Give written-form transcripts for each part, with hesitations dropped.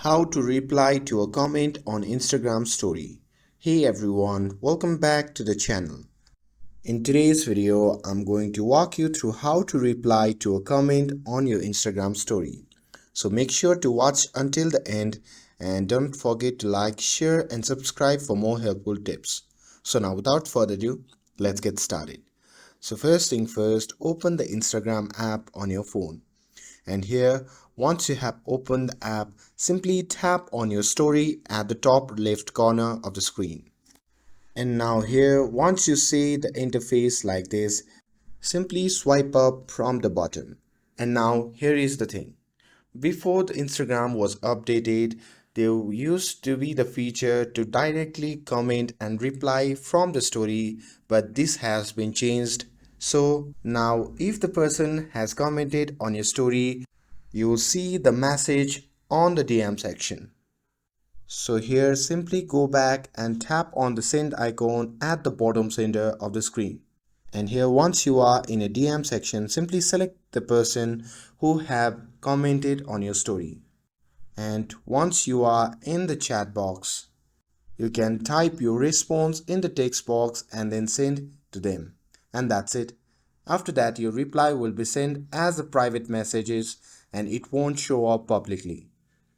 How to reply to a comment on Instagram story. Hey everyone, welcome back to the channel. In today's video, I'm going to walk you through how to reply to a comment on your Instagram story. So make sure to watch until the end and don't forget to like, share and subscribe for more helpful tips. So now without further ado, let's get started. So first thing first, open the Instagram app on your phone. And here, once you have opened the app, simply tap on your story at the top left corner of the screen. And now here, once you see the interface like this, simply swipe up from the bottom. And now here is the thing. Before the Instagram was updated, there used to be the feature to directly comment and reply from the story, but this has been changed. So now if the person has commented on your story, you will see the message on the DM section. So here simply go back and tap on the send icon at the bottom center of the screen. And here once you are in a DM section, simply select the person who have commented on your story. And once you are in the chat box, you can type your response in the text box and then send to them. And that's it. After that, your reply will be sent as a private messages and it won't show up publicly.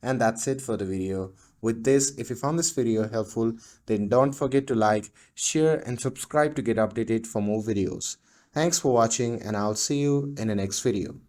And that's it for the video. With this, if you found this video helpful, then don't forget to like, share and subscribe to get updated for more videos. Thanks for watching and I'll see you in the next video.